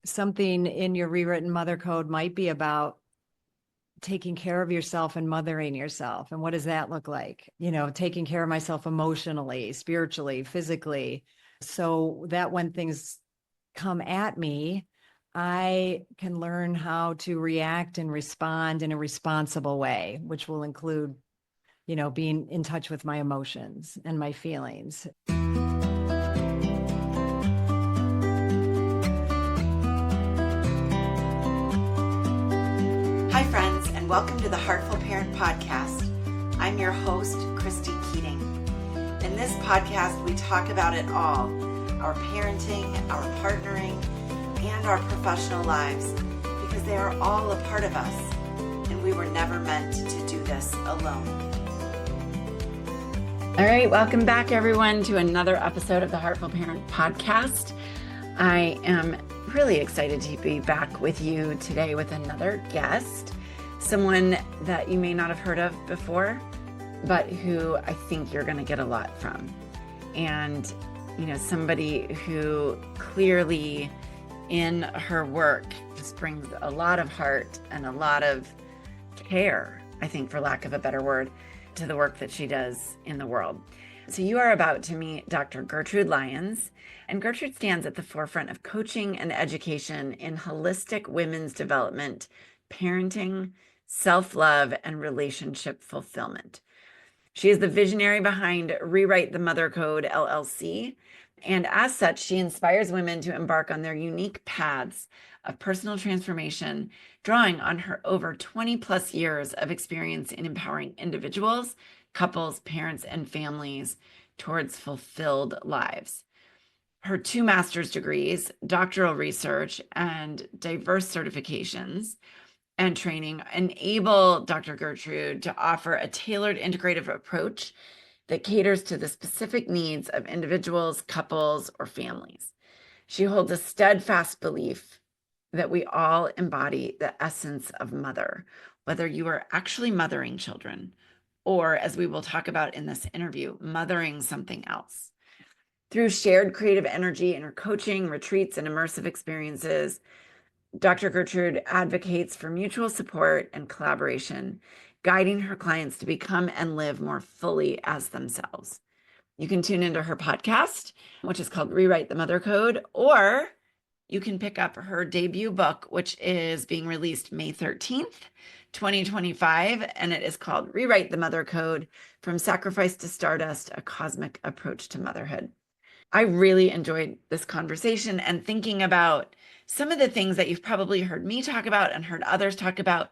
something in your rewritten mother code might be about taking care of yourself and mothering yourself. And what does that look like? Taking care of myself emotionally, spiritually, physically, so that when things come at me, I can learn how to react and respond in a responsible way, which will include, being in touch with my emotions and my feelings. Hi, friends, and welcome to the Heartful Parent Podcast. I'm your host, Christy Keating. In this podcast, we talk about it all, our parenting, our partnering, and our professional lives, because they are all a part of us, and we were never meant to do this alone. All right, welcome back, everyone, to another episode of the Heartful Parent Podcast. I am really excited to be back with you today with another guest, someone that you may not have heard of before, but who I think you're going to get a lot from. And, somebody who clearly in her work just brings a lot of heart and a lot of care, I think, for lack of a better word, to the work that she does in the world. So you are about to meet Dr. Gertrude Lyons, and Gertrude stands at the forefront of coaching and education in holistic women's development, parenting, self-love, and relationship fulfillment. She is the visionary behind Rewrite the Mother Code, LLC, and as such, she inspires women to embark on their unique paths of personal transformation, drawing on her over 20 plus years of experience in empowering individuals, couples, parents, and families towards fulfilled lives. Her 2 master's degrees, doctoral research, and diverse certifications and training enable Dr. Gertrude to offer a tailored integrative approach that caters to the specific needs of individuals, couples, or families. She holds a steadfast belief that we all embody the essence of mother, whether you are actually mothering children or, as we will talk about in this interview, mothering something else. Through shared creative energy in her coaching, retreats, and immersive experiences, Dr. Gertrude advocates for mutual support and collaboration, guiding her clients to become and live more fully as themselves. You can tune into her podcast, which is called Rewrite the Mother Code, or you can pick up her debut book, which is being released May 13th, 2025, and it is called Rewrite the Mother Code: From Sacrifice to Stardust, A Cosmic Approach to Motherhood. I really enjoyed this conversation and thinking about some of the things that you've probably heard me talk about and heard others talk about,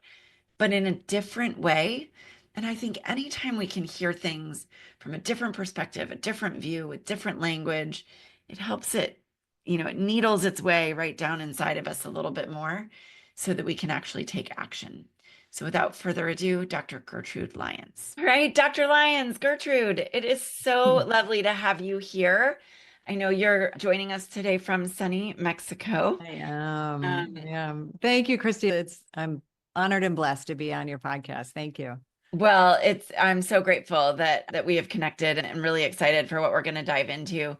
but in a different way. And I think anytime we can hear things from a different perspective, a different view, with different language, it helps it, it needles its way right down inside of us a little bit more so that we can actually take action. So without further ado, Dr. Gertrude Lyons. All right, Dr. Lyons, Gertrude, it is so lovely to have you here. I know you're joining us today from sunny Mexico. I am. Thank you, Christy. I'm honored and blessed to be on your podcast. Thank you. Well, I'm so grateful that we have connected and really excited for what we're going to dive into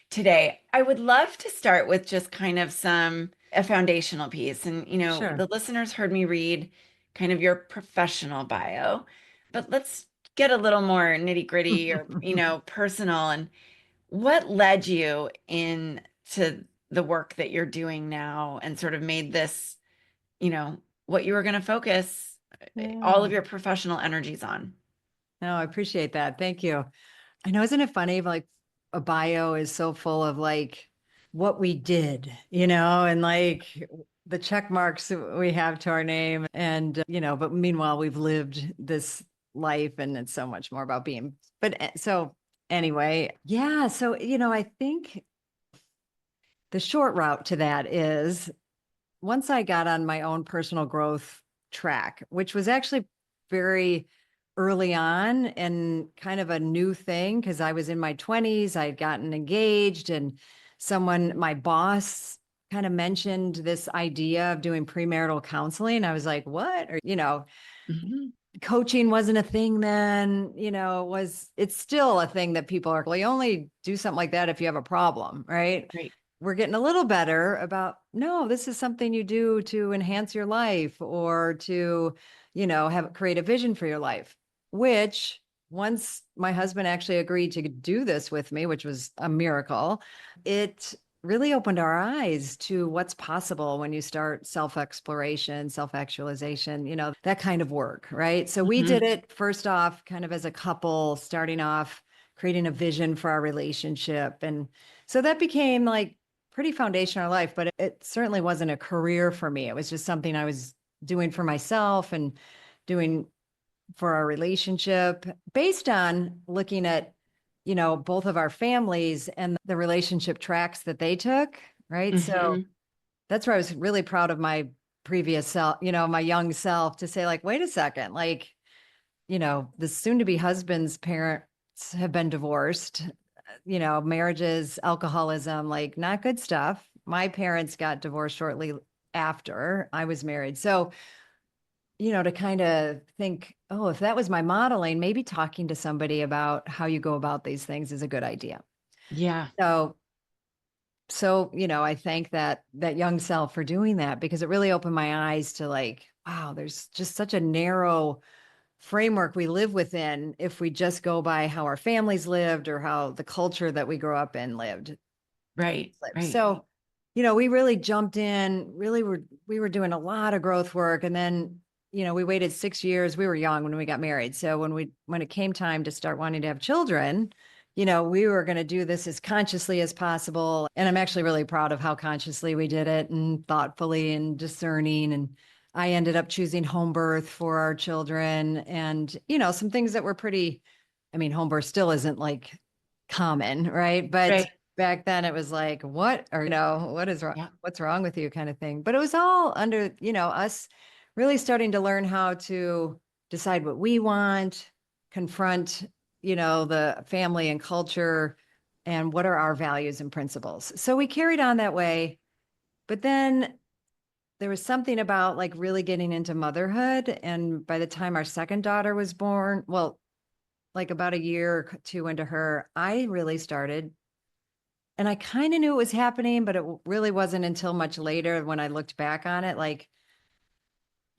today. I would love to start with just kind of a foundational piece. And, Sure. The listeners heard me read kind of your professional bio, but let's get a little more nitty gritty or, personal. And what led you into the work that you're doing now and sort of made this, what you were going to focus all of your professional energies on? No, I appreciate that. Thank you. I know, isn't it funny? Like, a bio is so full of like what we did, and like the check marks we have to our name. And, but meanwhile, we've lived this life and it's so much more about being. But so anyway, yeah. So, I think the short route to that is once I got on my own personal growth track, which was actually very early on and kind of a new thing because I was in my 20s, I had gotten engaged, and my boss kind of mentioned this idea of doing premarital counseling. I was like, what? Or, coaching wasn't a thing then, it's still a thing that people are, well, you only do something like that if you have a problem, right? Right. we're getting a little better about, no, this is something you do to enhance your life or to, create a vision for your life, which once my husband actually agreed to do this with me, which was a miracle, it really opened our eyes to what's possible when you start self-exploration, self-actualization, that kind of work, right? So we did it first off kind of as a couple, starting off creating a vision for our relationship. And so that became like pretty foundational life, but it certainly wasn't a career for me. It was just something I was doing for myself and doing for our relationship based on looking at, both of our families and the relationship tracks that they took. Right. So that's where I was really proud of my previous self, my young self, to say like, wait a second, like, the soon to be husband's parents have been divorced, marriages, alcoholism, like not good stuff. My parents got divorced shortly after I was married. So, to kind of think, oh, if that was my modeling, maybe talking to somebody about how you go about these things is a good idea. Yeah. So, I thank that young self for doing that, because it really opened my eyes to like, wow, there's just such a narrow framework we live within if we just go by how our families lived or how the culture that we grew up in lived. Right. So, we really jumped in, we were doing a lot of growth work. And then, we waited 6 years. We were young when we got married. So when it came time to start wanting to have children, we were going to do this as consciously as possible. And I'm actually really proud of how consciously we did it, and thoughtfully and discerning. And I ended up choosing home birth for our children, and, some things that were home birth still isn't like common, right? But back then it was like, what, or, what is wrong? Yeah. What's wrong with you kind of thing. But it was all under, us really starting to learn how to decide what we want, confront, the family and culture, and what are our values and principles. So we carried on that way. But then there was something about like really getting into motherhood. And by the time our second daughter was born, well, like about a year or two into her, I really started, and I kind of knew it was happening, but it really wasn't until much later when I looked back on it, like,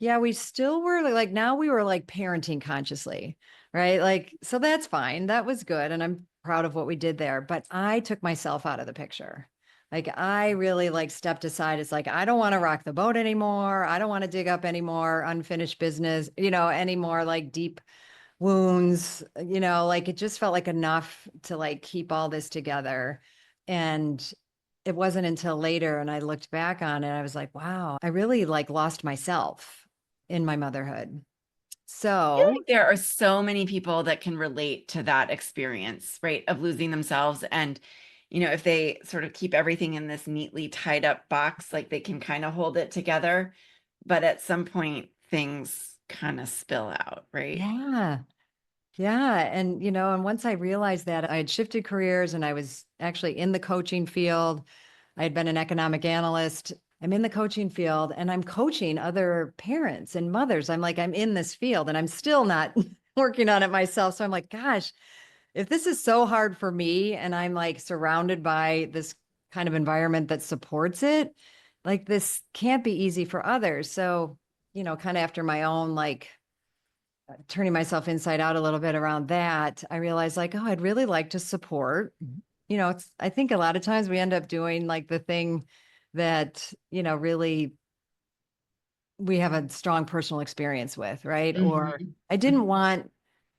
yeah, we still were like, now we were like parenting consciously, right? Like, so that's fine. That was good. And I'm proud of what we did there. But I took myself out of the picture. Like, I really like stepped aside. It's like, I don't want to rock the boat anymore. I don't want to dig up any more unfinished business, any more like deep wounds, like it just felt like enough to like keep all this together. And it wasn't until later, and I looked back on it, I was like, wow, I really like lost myself in my motherhood. I feel So like there are so many people that can relate to that experience, right, of losing themselves. And, if they sort of keep everything in this neatly tied up box, like they can kind of hold it together. But at some point, things kind of spill out, right? yeah. Yeah. And, and once I realized that, I had shifted careers and I was actually in the coaching field. I had been an economic analyst. I'm in the coaching field and I'm coaching other parents and mothers. I'm like, I'm in this field and I'm still not working on it myself. So I'm like, gosh, if this is so hard for me and I'm like surrounded by this kind of environment that supports it, like this can't be easy for others. So, kind of after my own like turning myself inside out a little bit around that, I realized like, oh, I'd really like to support, I think a lot of times we end up doing like the thing that, really we have a strong personal experience with, right? Or I didn't want,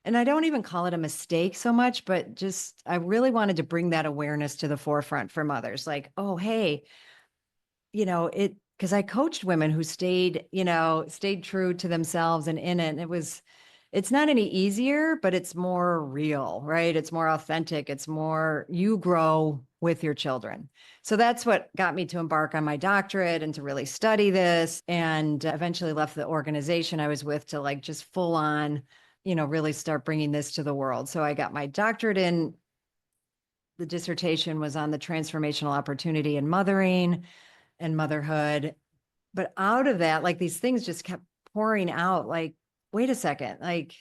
and I don't even call it a mistake so much, but just, I really wanted to bring that awareness to the forefront for mothers. Like, oh, hey, because I coached women who stayed true to themselves and in it. And it's not any easier, but it's more real, right? It's more authentic. It's more, you grow with your children. So that's what got me to embark on my doctorate and to really study this, and eventually left the organization I was with to like just full on, really start bringing this to the world. So I got my doctorate in, the dissertation was on the transformational opportunity in mothering and motherhood. But out of that, like these things just kept pouring out, like, wait a second, like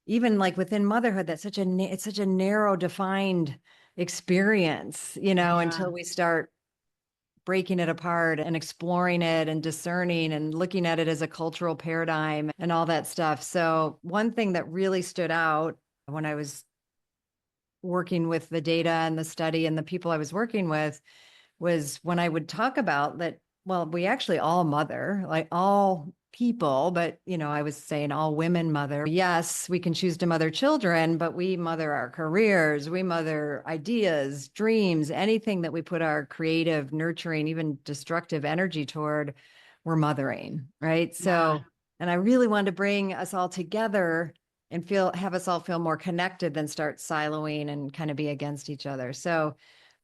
even like within motherhood, it's such a narrow defined experience, until we start breaking it apart and exploring it and discerning and looking at it as a cultural paradigm and all that stuff. So one thing that really stood out when I was working with the data and the study and the people I was working with was when I would talk about that, well, we actually all mother, like all people, but I was saying all women mother. Yes, we can choose to mother children, but we mother our careers, we mother ideas, dreams, anything that we put our creative, nurturing, even destructive energy toward, we're mothering, right? So, and I really wanted to bring us all together and have us all feel more connected than start siloing and kind of be against each other. So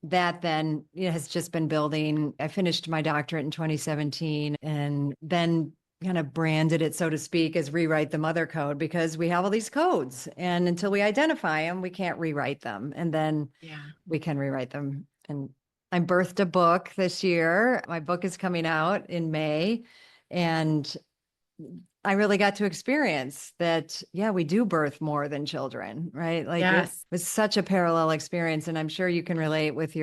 that then has just been building. I finished my doctorate in 2017 and then kind of branded it, so to speak, as Rewrite the Mother Code, because we have all these codes and until we identify them, we can't rewrite them. And then we can rewrite them. And I birthed a book this year. My book is coming out in May. And I really got to experience that, we do birth more than children, right? Like it was such a parallel experience. And I'm sure you can relate with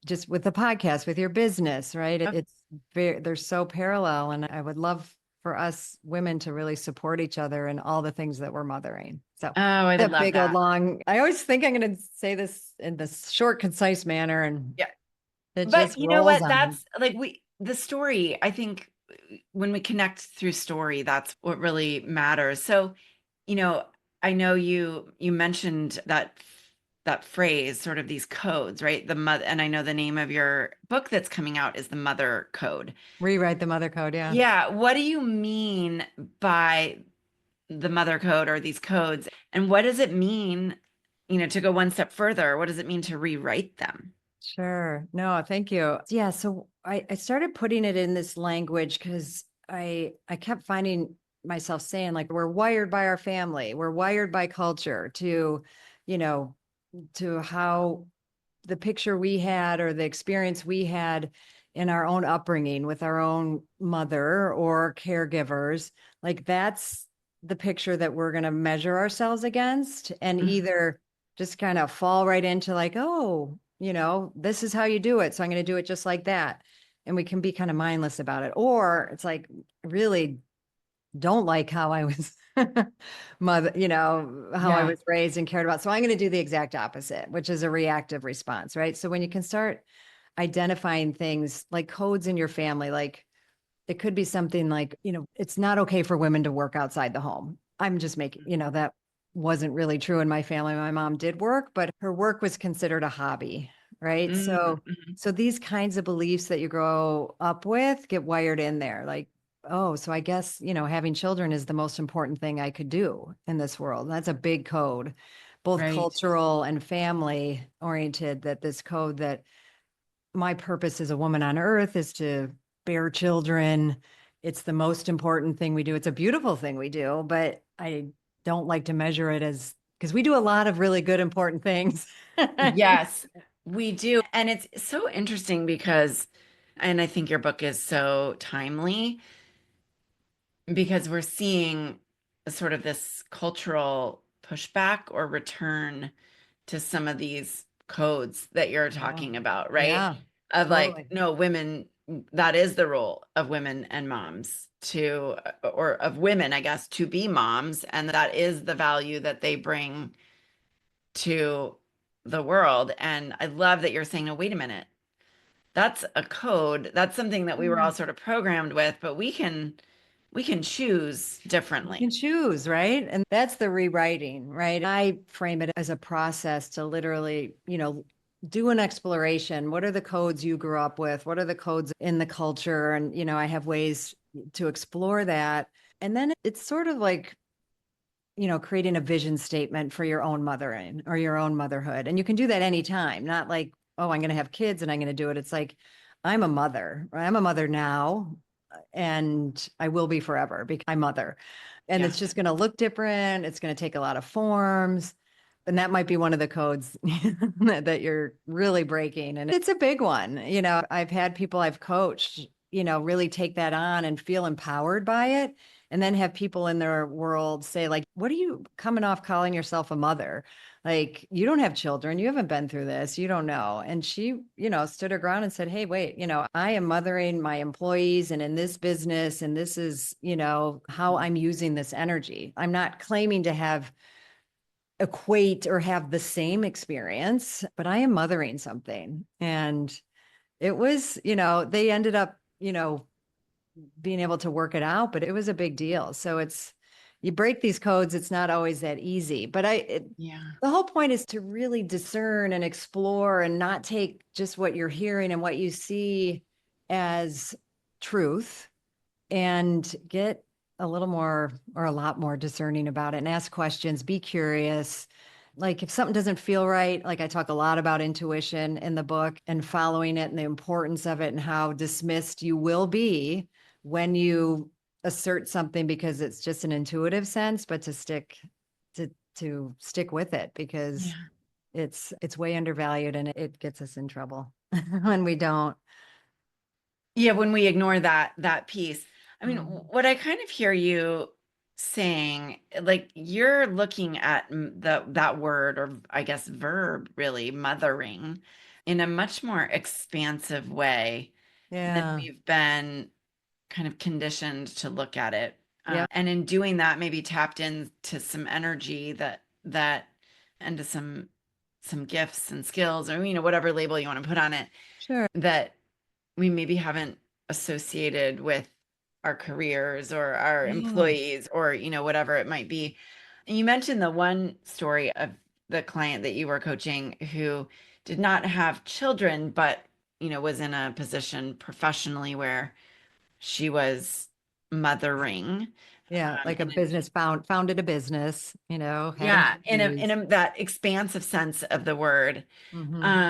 just with the podcast, with your business, right? They're so parallel. And I would love for us women to really support each other in all the things that we're mothering. So I would love big that. old long, I always think I'm going to say this in this short, concise manner. And but you know what? That's like the story, I think, when we connect through story, that's what really matters. So, I know you mentioned that phrase, sort of these codes, right? The mother, and I know the name of your book that's coming out is The Mother Code. Rewrite the Mother Code. Yeah. Yeah. What do you mean by the Mother Code or these codes? And what does it mean, to go one step further? What does it mean to rewrite them? Sure. No, thank you. Yeah. So I started putting it in this language because I kept finding myself saying, like, we're wired by our family, we're wired by culture to how the picture we had or the experience we had in our own upbringing with our own mother or caregivers. Like that's the picture that we're going to measure ourselves against and either just kind of fall right into like, oh, this is how you do it. So I'm going to do it just like that. And we can be kind of mindless about it. Or it's like, really don't like how I was mother, I was raised and cared about. So I'm going to do the exact opposite, which is a reactive response, right? So when you can start identifying things like codes in your family, like it could be something like, it's not okay for women to work outside the home. I'm just making, that wasn't really true in my family. My mom did work, but her work was considered a hobby, right? So these kinds of beliefs that you grow up with get wired in there. Like, oh, so I guess, having children is the most important thing I could do in this world. That's a big code, both cultural and family oriented, that this code that my purpose as a woman on earth is to bear children. It's the most important thing we do. It's a beautiful thing we do, but I don't like to measure it as, because we do a lot of really good, important things. Yes, we do. And it's so interesting because, and I think your book is so timely because we're seeing sort of this cultural pushback or return to some of these codes that you're talking about, right? Yeah, of totally. Like, no, women, that is the role of women and moms or of women, I guess, to be moms. And that is the value that they bring to the world. And I love that you're saying, no, wait a minute. That's a code. That's something that we were all sort of programmed with, but we can choose differently. You can choose, right? And that's the rewriting, right? I frame it as a process to literally, do an exploration. What are the codes you grew up with? What are the codes in the culture? And, I have ways to explore that. And then it's sort of like, creating a vision statement for your own mothering or your own motherhood. And you can do that anytime, not like, oh, I'm going to have kids and I'm going to do it. It's like, I'm a mother. I'm a mother now and I will be forever because I'm mother. And it's just going to look different. It's going to take a lot of forms. And that might be one of the codes that you're really breaking. And it's a big one. I've had people I've coached, really take that on and feel empowered by it. And then have people in their world say, like, what are you coming off calling yourself a mother? Like, you don't have children. You haven't been through this. You don't know. And she, stood her ground and said, hey, wait, I am mothering my employees and in this business. And this is, how I'm using this energy. I'm not claiming to equate or have the same experience, but I am mothering something. And it was, they ended up, being able to work it out, but it was a big deal. So you break these codes. It's not always that easy, but the whole point is to really discern and explore and not take just what you're hearing and what you see as truth, and get a little more or a lot more discerning about it and ask questions, be curious. Like if something doesn't feel right, like I talk a lot about intuition in the book and following it and the importance of it and how dismissed you will be when you assert something because it's just an intuitive sense, but to stick with it because it's way undervalued and it gets us in trouble when we don't. Yeah, when we ignore that piece. I mean, what I kind of hear you saying, like you're looking at that word, or I guess verb, really, mothering, in a much more expansive way than we've been kind of conditioned to look at it. And in doing that, maybe tapped into some energy that and to some gifts and skills, or whatever label you want to put on it. Sure. That we maybe haven't associated with our careers or our employees or, whatever it might be. And you mentioned the one story of the client that you were coaching who did not have children, but, was in a position professionally where she was mothering. Yeah, like a business founded a business, in that expansive sense of the word.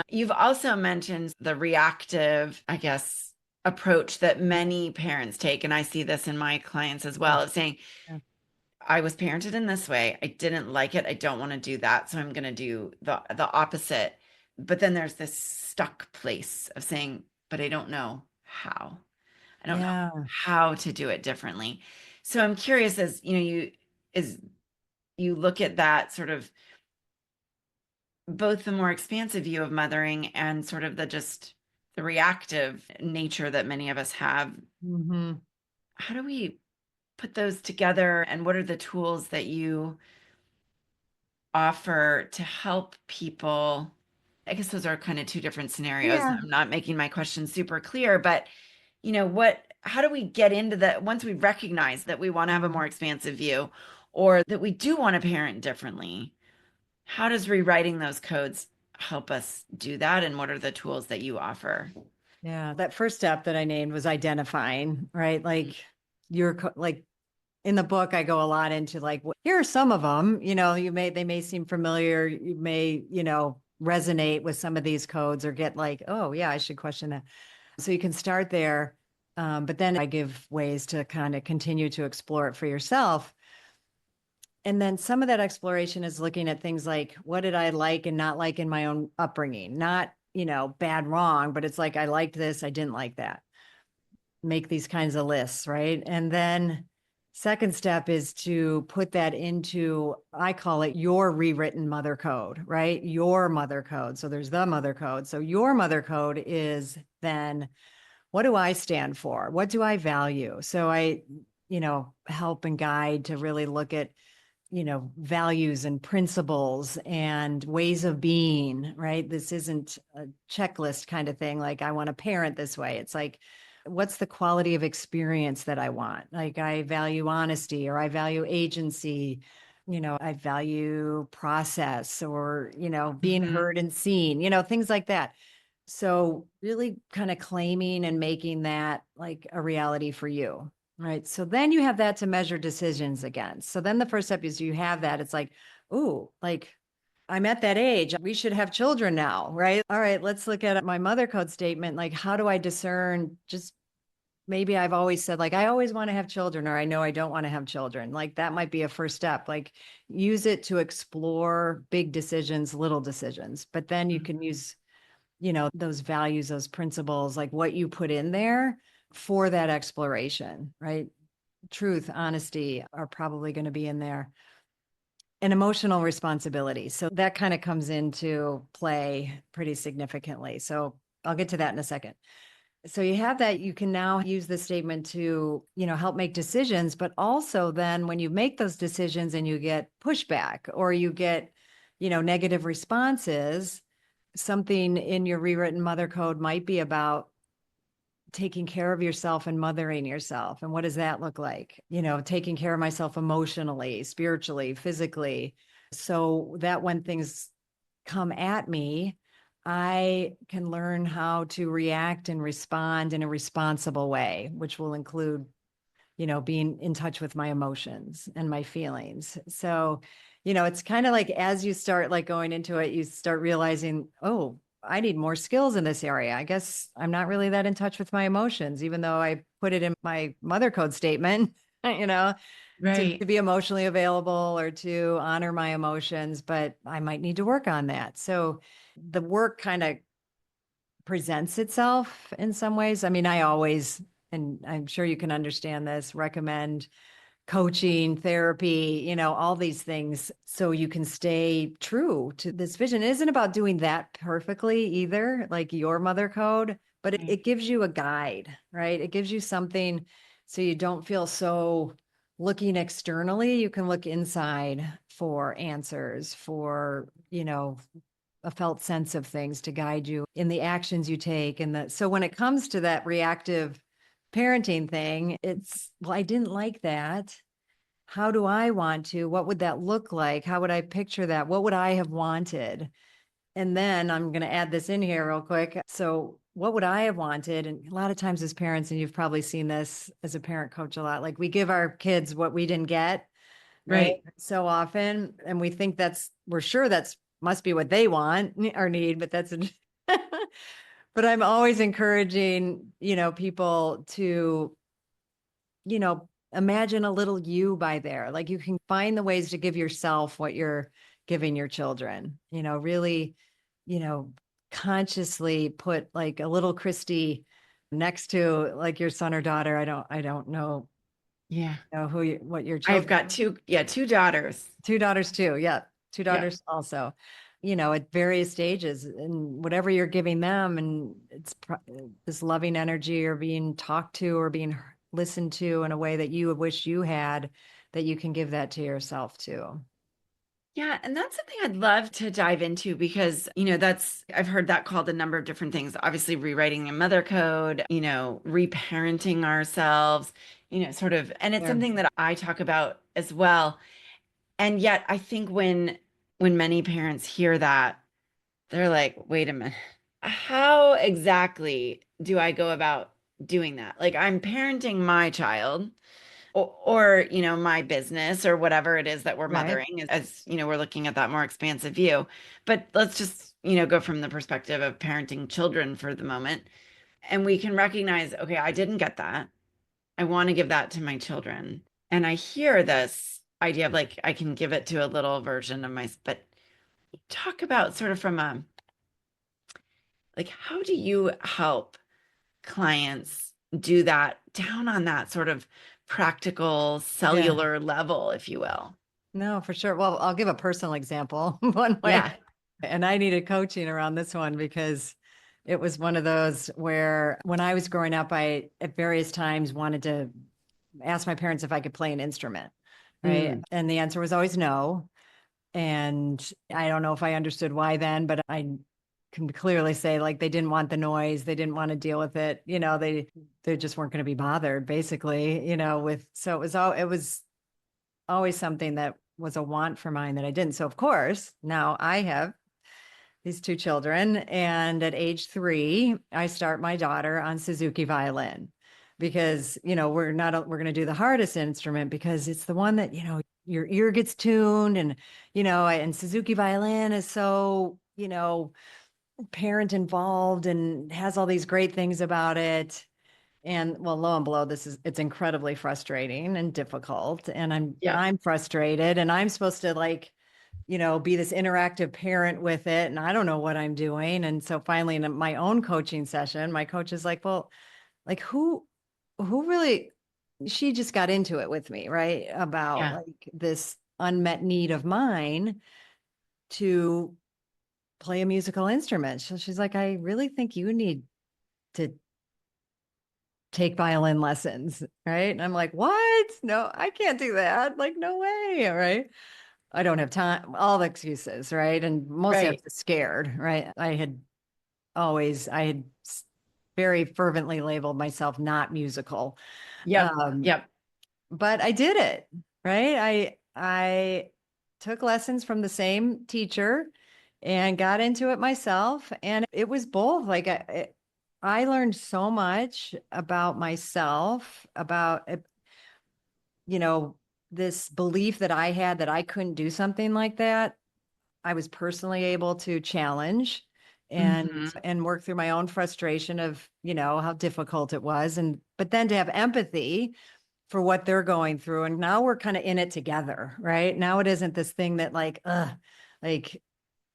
You've also mentioned the reactive, I guess, approach that many parents take, and I see this in my clients as well, of saying, I was parented in this way, I didn't like it, I don't want to do that, so I'm going to do the opposite. But then there's this stuck place of saying, but I don't know how. I don't know how to do it differently. So I'm curious, as you look at that sort of both the more expansive view of mothering and sort of the reactive nature that many of us have. How do we put those together, and what are the tools that you offer to help people? I guess those are kind of two different scenarios. I'm not making my question super clear, but how do we get into that once we recognize that we want to have a more expansive view, or that we do want to parent differently? How does rewriting those codes help us do that? And what are the tools that you offer? Yeah, that first step that I named was identifying, right? Like like in the book, I go a lot into like, here are some of them, they may seem familiar. You may, resonate with some of these codes or get like, oh yeah, I should question that. So you can start there. But then I give ways to kind of continue to explore it for yourself. And then some of that exploration is looking at things like, what did I like and not like in my own upbringing? Not, bad, wrong, but it's like, I liked this, I didn't like that. Make these kinds of lists, right? And then second step is to put that into, I call it your rewritten mother code, right? Your mother code. So there's the mother code. So your mother code is then, what do I stand for? What do I value? So I, help and guide to really look at, values and principles and ways of being, right? This isn't a checklist kind of thing. Like I want to parent this way. It's like, what's the quality of experience that I want? Like I value honesty, or I value agency, I value process, or, being heard and seen, things like that. So really kind of claiming and making that like a reality for you. Right. So then you have that to measure decisions against. So then the first step is you have that. It's like, ooh, like I'm at that age. We should have children now. Right. All right. Let's look at my mother code statement. Like, how do I discern? Just maybe I've always said, like, I always want to have children, or I know I don't want to have children. Like that might be a first step. Like use it to explore big decisions, little decisions. But then you can use, those values, those principles, like what you put in there for that exploration, right? Truth, honesty are probably going to be in there. And emotional responsibility. So that kind of comes into play pretty significantly. So I'll get to that in a second. So you have that, you can now use the statement to, help make decisions, but also then when you make those decisions and you get pushback or you get, negative responses, something in your rewritten mother code might be about taking care of yourself and mothering yourself. And what does that look like? Taking care of myself emotionally, spiritually, physically, so that when things come at me, I can learn how to react and respond in a responsible way, which will include, being in touch with my emotions and my feelings. So, it's kind of like as you start like going into it, you start realizing, oh, I need more skills in this area. I guess I'm not really that in touch with my emotions, even though I put it in my mother code statement, to Right. be emotionally available or to honor my emotions, but I might need to work on that. So the work kind of presents itself in some ways. I mean, I always, and I'm sure you can understand this, recommend coaching, therapy, all these things so you can stay true to this vision. It isn't about doing that perfectly either, like your mother code, but it gives you a guide, right? It gives you something so you don't feel so looking externally. You can look inside for answers, for, a felt sense of things to guide you in the actions you take. So when it comes to that reactive parenting thing, it's, well, I didn't like that. How do I want to? What would that look like? How would I picture that? What would I have wanted? And then I'm going to add this in here real quick. So, what would I have wanted? And a lot of times as parents, and you've probably seen this as a parent coach a lot, like we give our kids what we didn't get, right? Right. So often, and we think we're sure that's must be what they want or need, but but I'm always encouraging, people to, imagine a little you by there. Like you can find the ways to give yourself what you're giving your children, really, you know, consciously put like a little Christy next to like your son or daughter. I don't know, Yeah. what your I've children, got two daughters. two daughters too. Yeah. Two Yeah. daughters also, at various stages and whatever you're giving them. And this loving energy or being talked to or being listened to in a way that you wish you had, that you can give that to yourself too. Yeah, and that's something I'd love to dive into because, I've heard that called a number of different things. Obviously, rewriting a mother code, reparenting ourselves, sort of, and it's Sure. something that I talk about as well. And yet, I think when many parents hear that, they're like, "Wait a minute. How exactly do I go about doing that? Like I'm parenting my child or my business or whatever it is that we're Right. mothering we're looking at that more expansive view. But let's just, go from the perspective of parenting children for the moment. And we can recognize, okay, I didn't get that. I want to give that to my children. And I hear this idea of like, I can give it to a little version of but talk about sort of from like, how do you help clients do that down on that sort of practical Yeah. cellular level, if you will? No, for sure. Well, I'll give a personal example one way. Yeah. And I needed coaching around this one because it was one of those where when I was growing up, I at various times wanted to ask my parents if I could play an instrument. Right. Mm, And the answer was always no. And I don't know if I understood why then, but I can clearly say like they didn't want the noise, they didn't want to deal with it, they just weren't going to be bothered basically, with so it was always something that was a want for mine that I didn't. So of course, now I have these two children, and at age 3, I start my daughter on Suzuki violin because, we're going to do the hardest instrument because it's the one that, your ear gets tuned and, and Suzuki violin is so, parent involved and has all these great things about it. And well, lo and behold, it's incredibly frustrating and difficult. And yeah. I'm frustrated and I'm supposed to like, be this interactive parent with it. And I don't know what I'm doing. And so finally in my own coaching session, my coach is like, well, like who really, she just got into it with me, right? About Yeah. like this unmet need of mine to play a musical instrument. So she's like, I really think you need to take violin lessons, right? And I'm like, what? No, I can't do that. Like, no way. All right. I don't have time. All the excuses, right? And mostly I was Right. scared, right? I had very fervently labeled myself not musical. Yep. Um, Yep. but I did it, right? I took lessons from the same teacher and got into it myself. And it was both. I learned so much about myself, about you know, this belief that I had that I couldn't do something like that. I was personally able to challenge Hmm. and work through my own frustration of, how difficult it was. But then to have empathy for what they're going through. And now we're kind of in it together, right? Now it isn't this thing that like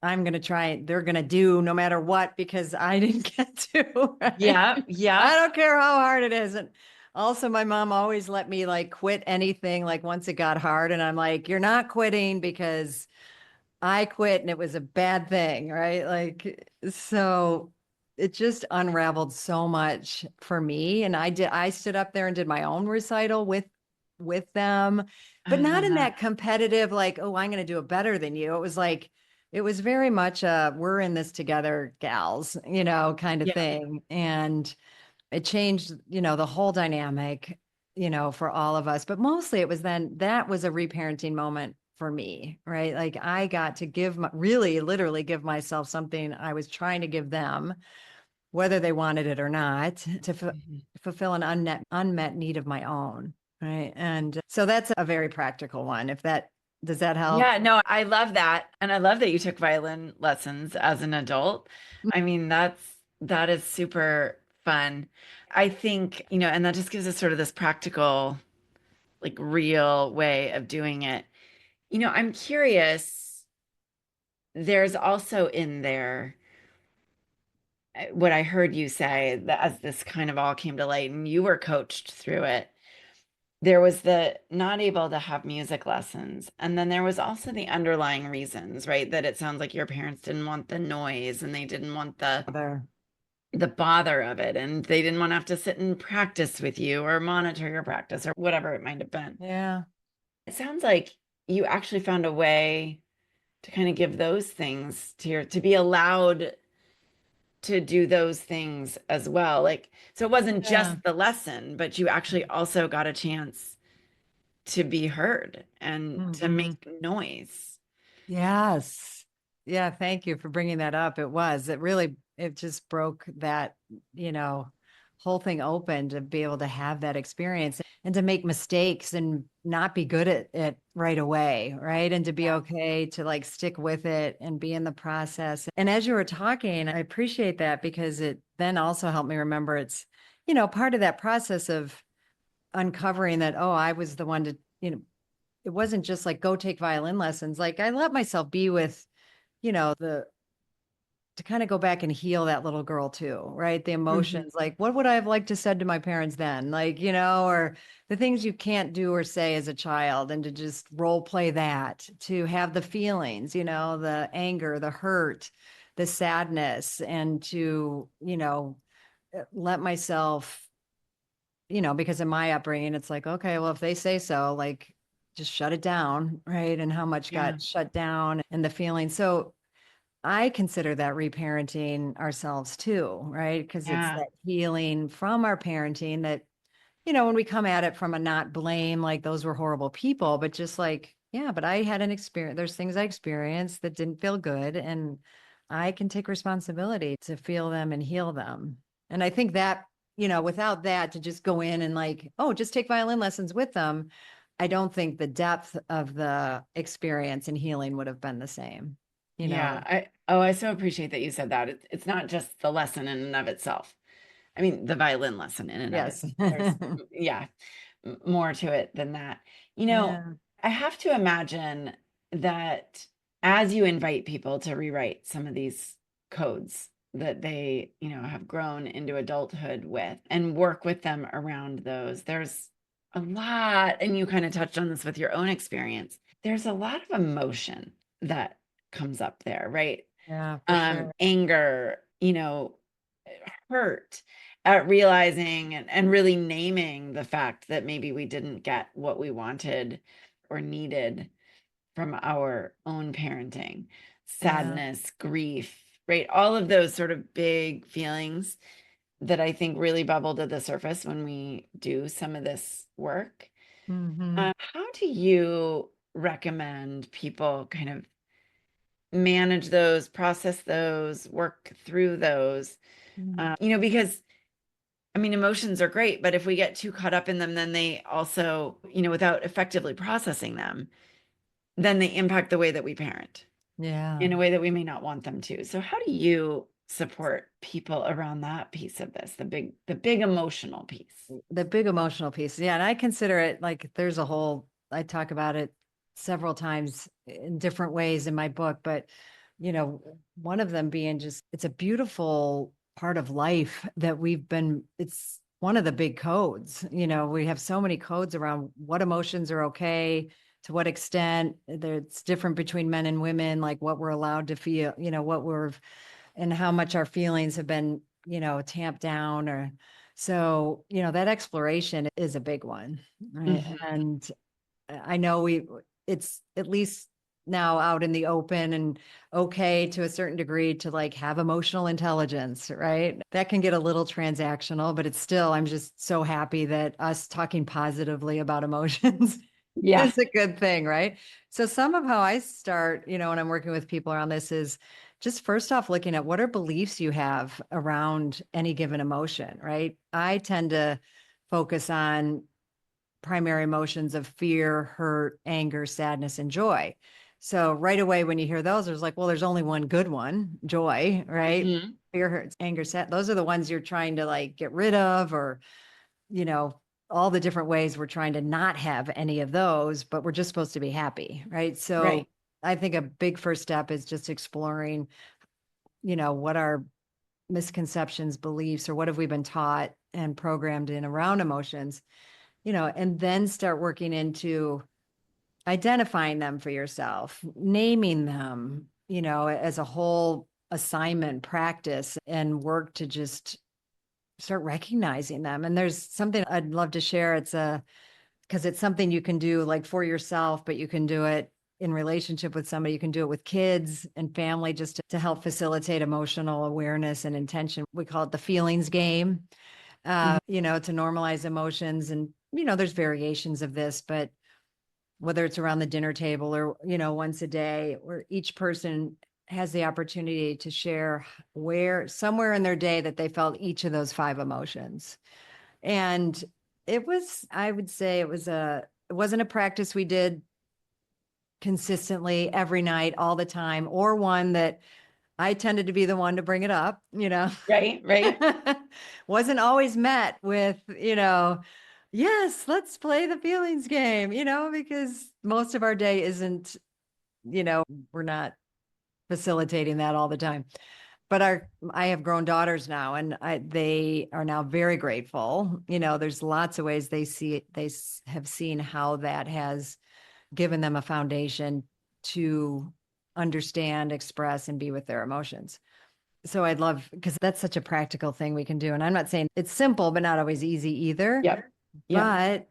I'm going to try, they're going to do no matter what because I didn't get to, right? Yep. I Yep. don't care how hard it is. And also my mom always let me like quit anything like once it got hard. And I'm like, you're not quitting because I quit and it was a bad thing, right? So it just unraveled so much for me. And I stood up there and did my own recital with them, I but not love in that. that competitive, like, oh, I'm going to do it better than you. It was very much we're in this together, gals, kind of Yeah. thing. And it changed, the whole dynamic, for all of us. But mostly that was a reparenting moment for me, right? Like I got to really literally give myself something I was trying to give them, whether they wanted it or not, to Mhm. fulfill an unmet need of my own. Right. And so that's a very practical one. Does that help? Yeah, no, I love that. And I love that you took violin lessons as an adult. I mean, that is super fun. I think, and that just gives us sort of this practical, like real way of doing it. I'm curious, there's also in there what I heard you say that as this kind of all came to light and you were coached through it. There was the not able to have music lessons. And then there was also the underlying reasons, right? That it sounds like your parents didn't want the noise and they didn't want There. the bother of it and they didn't want to have to sit and practice with you or monitor your practice or whatever it might have been. Yeah. It sounds like you actually found a way to kind of give those things to be allowed to do those things as well. Like, so it wasn't Yeah. just the lesson, but you actually also got a chance to be heard and to Mhm. make noise. Yes. Yeah, thank you for bringing that up. It just broke that, you know, whole thing open to be able to have that experience and to make mistakes and not be good at it right away, right? And to be Yeah. okay to like stick with it and be in the process. And as you were talking, I appreciate that because it then also helped me remember part of that process of uncovering that, oh, I was the one to, it wasn't just like go take violin lessons. Like I let myself be with, the to kind of go back and heal that little girl too, right? The Mhm. emotions, like what would I have liked to said to my parents then? Like, or the things you can't do or say as a child and to just role play that, to have the feelings, the anger, the hurt, the sadness, and to, let myself because in my upbringing, it's like, okay, well, if they say so, like just shut it down, right? And how much Yeah. got shut down and the feeling. So I consider that reparenting ourselves too, right? Because it's Yeah. that healing from our parenting that, when we come at it from a not blame, like those were horrible people, but just like, yeah, but I had an experience. There's things I experienced that didn't feel good. And I can take responsibility to feel them and heal them. And I think that, without that, to just go in and like, oh, just take violin lessons with them, I don't think the depth of the experience and healing would have been the same, you Yeah. know? I so appreciate that you said that. It's not just the lesson in and of itself. I mean, the violin lesson in and of it. Yes. There's, yeah, more to it than that. You know, Yeah. I have to imagine that as you invite people to rewrite some of these codes that they, have grown into adulthood with, and work with them around those. There's a lot, and you kind of touched on this with your own experience. There's a lot of emotion that comes up there, right? Yeah, for sure. Anger, hurt at realizing and really naming the fact that maybe we didn't get what we wanted or needed from our own parenting, Yeah. sadness, grief, right? All of those sort of big feelings that I think really bubble to the surface when we do some of this work. Hmm. How do you recommend people kind of manage those, process those, work through those? Because I mean, emotions are great, but if we get too caught up in them, then they also, without effectively processing them, then they impact the way that we parent Yeah. in a way that we may not want them to. So how do you support people around that piece of this, the big emotional piece? The big emotional piece. Yeah. And I consider it like there's a whole, I talk about it several times in different ways in my book, but one of them being just, it's a beautiful part of life that it's one of the big codes. We have so many codes around what emotions are okay, to what extent it's different between men and women, like what we're allowed to feel, and how much our feelings have been, tamped down or so, that exploration is a big one. Right. Mhm. And I know it's at least now out in the open and okay to a certain degree to like have emotional intelligence, right? That can get a little transactional, but it's still, I'm just so happy that us talking positively about emotions Yeah. is a good thing, right? So some of how I start, when I'm working with people around this is just first off looking at what are beliefs you have around any given emotion, right? I tend to focus on primary emotions of fear, hurt, anger, sadness, and joy. So right away, when you hear those, there's like, well, there's only one good one, joy, right? Mhm. Fear, hurt, anger, sad. Those are the ones you're trying to like get rid of, or, you know, all the different ways we're trying to not have any of those, but we're just supposed to be happy, right? So Right. I think a big first step is just exploring, what our misconceptions, beliefs, or what have we been taught and programmed in around emotions, and then start working into identifying them for yourself, naming them, as a whole assignment, practice, and work to just start recognizing them. And there's something I'd love to share. Because it's something you can do like for yourself, but you can do it in relationship with somebody. You can do it with kids and family just to help facilitate emotional awareness and intention. We call it the feelings game, Mhm. to normalize emotions. And, there's variations of this, but whether it's around the dinner table or, once a day, where each person has the opportunity to share where somewhere in their day that they felt each of those five emotions. And I would say it wasn't a practice we did consistently every night, all the time, or one that I tended to be the one to bring it up, Right. Right. wasn't always met with, yes, let's play the feelings game, because most of our day isn't, we're not facilitating that all the time. But I have grown daughters now, and they are now very grateful. There's lots of ways have seen how that has given them a foundation to understand, express, and be with their emotions. So I'd love, because that's such a practical thing we can do. And I'm not saying it's simple, but not always easy either. Yep. Yep. But,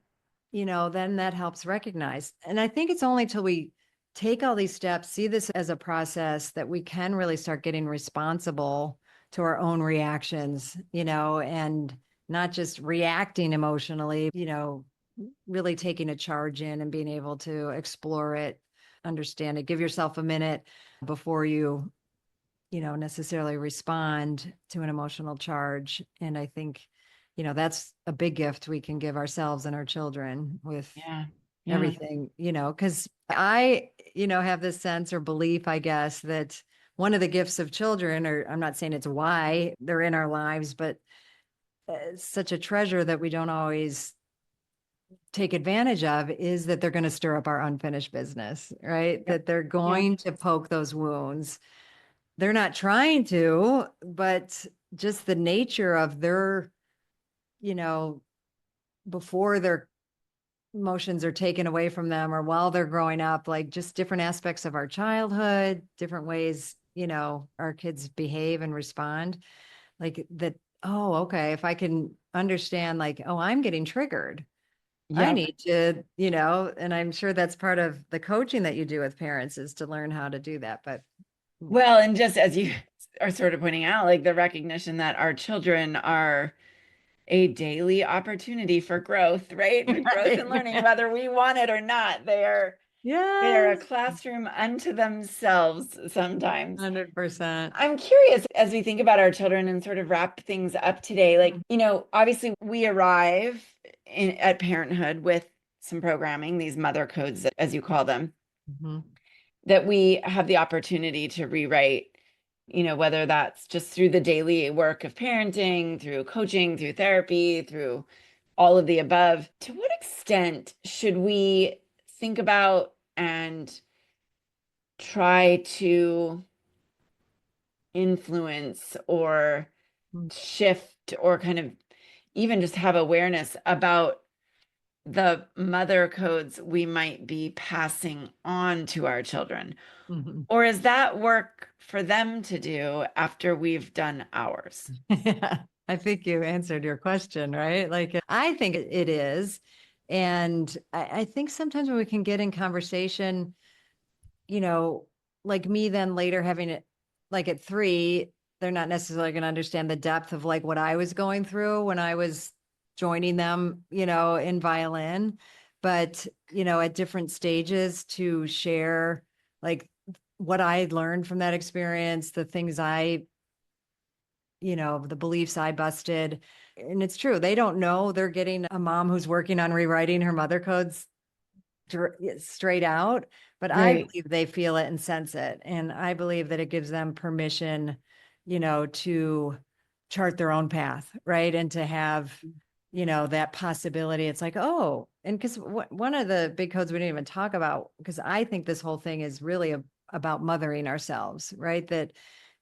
then that helps recognize. And I think it's only till we take all these steps, see this as a process, that we can really start getting responsible to our own reactions, and not just reacting emotionally, really taking a charge in and being able to explore it, understand it, give yourself a minute before you, necessarily respond to an emotional charge. And I think, that's a big gift we can give ourselves and our children with Yeah. Yeah. everything, because I, have this sense or belief, I guess, that one of the gifts of children, or I'm not saying it's why they're in our lives, but it's such a treasure that we don't always take advantage of, is that they're going to stir up our unfinished business, right? Yep. That they're Yeah. going to poke those wounds they're not trying to, but just the nature of their, you know, before their emotions are taken away from them or while they're growing up, like just different aspects of our childhood, different ways, our kids behave and respond like that. Oh, okay. If I can understand like, oh, I'm getting triggered. I Yep. need to, and I'm sure that's part of the coaching that you do with parents is to learn how to do that. But Well, and just as you are sort of pointing out, like the recognition that our children are a daily opportunity for growth, right? Growth and learning, whether we want it or not. They are a yes, classroom unto themselves sometimes. 100%. I'm curious as we think about our children and sort of wrap things up today, like, obviously we arrive at parenthood with some programming, these mother codes, as you call them, Mhm. that we have the opportunity to rewrite, whether that's just through the daily work of parenting, through coaching, through therapy, through all of the above. To what extent should we think about and try to influence or Mm. shift or kind of even just have awareness about the mother codes we might be passing on to our children? Mhm. Or is that work for them to do after we've done ours? Yeah, I think you answered your question, right? Like, I think it is. And I think sometimes when we can get in conversation, you know, like me then later having it like at 3, they're not necessarily going to understand the depth of like what I was going through when I was joining them, in violin. But, at different stages to share like what I learned from that experience, the things the beliefs I busted. And it's true. They don't know they're getting a mom who's working on rewriting her mother codes straight out, but I Right. believe they feel it and sense it. And I believe that it gives them permission, to chart their own path, right? And to have, that possibility. It's like, oh, and because one of the big codes we didn't even talk about, because I think this whole thing is really about mothering ourselves, right? That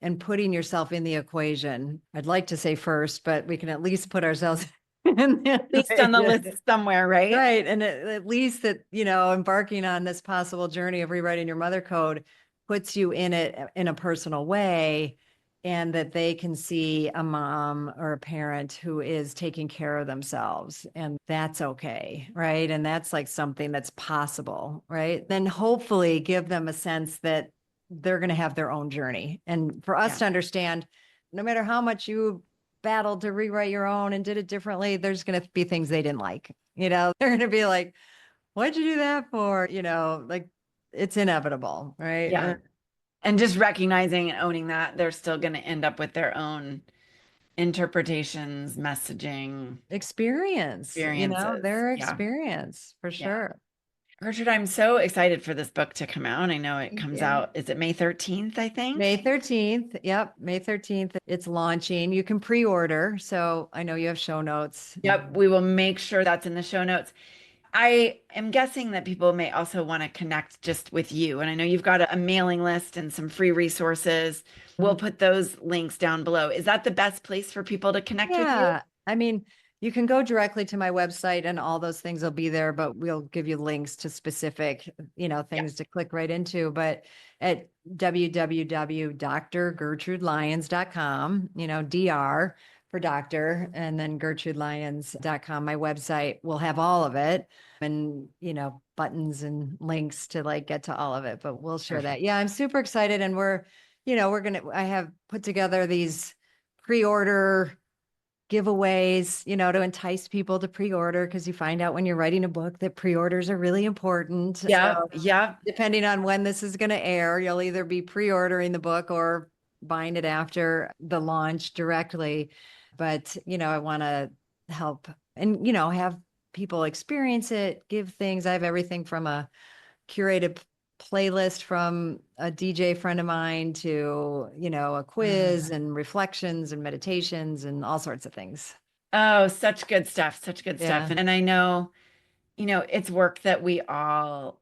and putting yourself in the equation. I'd like to say first, but we can at least put ourselves in the At least on the list somewhere, right? right. And at least that, embarking on this possible journey of rewriting your mother code puts you in it in a personal way, and that they can see a mom or a parent who is taking care of themselves. And that's okay. Right. And that's like something that's possible. Right. Then hopefully give them a sense that they're going to have their own journey. And for us Yeah. to understand, no matter how much you battled to rewrite your own and did it differently, there's going to be things they didn't like. They're going to be like, what'd you do that for? Like it's inevitable, right? Yeah. And just recognizing and owning that they're still going to end up with their own interpretations, messaging, Experience, experiences. their Yeah. experience for Yeah. sure. Gertrude, I'm so excited for this book to come out. I know it Thank comes you. out, is it May 13th, I May think? 13th. Yep. May 13th. It's launching. You can pre-order. So I know you have show notes. Yep, we will make sure that's in the show notes. I am guessing that people may also want to connect just with you. And I know you've got a mailing list and some free resources. We'll put those links down below. Is that the best place for people to connect with you? Yeah. I mean, you can go directly to my website and all those things will be there, but we'll give you links to specific, Yeah. things to click right into. But at www.drgertrudelyons.com, DR for doctor, and then gertrudelyons.com, my website will have all of it and, buttons and links to like get to all of it, but we'll share that. Perfect. Yeah, I'm super excited. And I have put together these pre-order giveaways, to entice people to pre-order, because you find out when you're writing a book that pre-orders are really important. Yeah, So yeah. depending on when this is going to air, you'll either be pre-ordering the book or buying it after the launch directly. But, I want to help and, have people experience it, give things. I have everything from a curated playlist from a DJ friend of mine to, a quiz and reflections and meditations and all sorts of things. Oh, such good stuff, such good stuff. Yeah. And I know, it's work that we all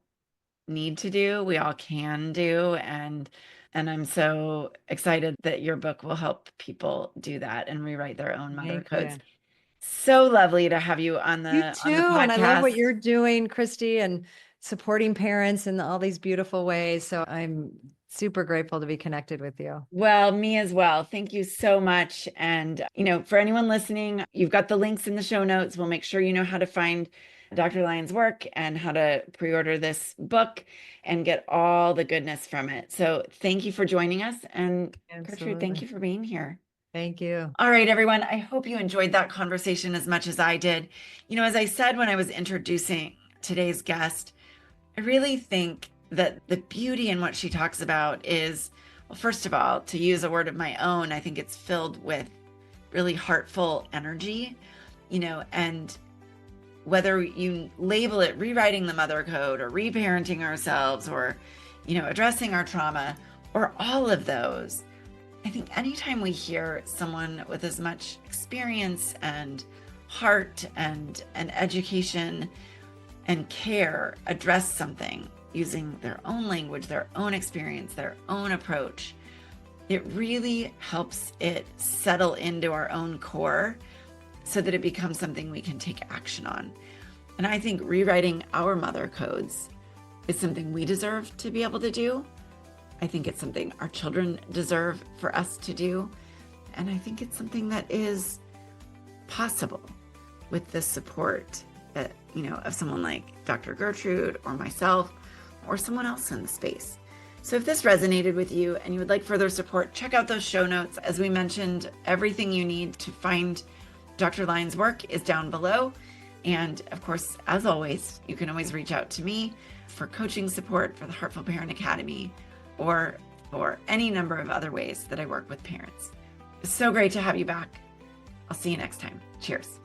need to do, we all can do. And And I'm so excited that your book will help people do that and rewrite their own mother Thank codes. you. So lovely to have you on You the too. podcast. And I love what you're doing, Christy, and supporting parents in all these beautiful ways. So I'm super grateful to be connected with you. Well, me as well. Thank you so much. And, for anyone listening, you've got the links in the show notes. We'll make sure you know how to find Dr. Lyons' work and how to pre-order this book and get all the goodness from it. So thank you for joining us. And Gertrude, thank you for being here. Thank you. All right, everyone. I hope you enjoyed that conversation as much as I did. As I said when I was introducing today's guest, I really think that the beauty in what she talks about is, well, first of all, to use a word of my own, I think it's filled with really heartful energy, and whether you label it rewriting the mother code or reparenting ourselves or, addressing our trauma or all of those, I think anytime we hear someone with as much experience and heart and education and care address something using their own language, their own experience, their own approach, it really helps it settle into our own core so that it becomes something we can take action on. And I think rewriting our mother codes is something we deserve to be able to do. I think it's something our children deserve for us to do. And I think it's something that is possible with the support that, of someone like Dr. Gertrude or myself or someone else in the space. So if this resonated with you and you would like further support, check out those show notes. As we mentioned, everything you need to find Dr. Lyons' work is down below. And of course, as always, you can always reach out to me for coaching support for the Heartful Parent Academy or for any number of other ways that I work with parents. It's so great to have you back. I'll see you next time. Cheers.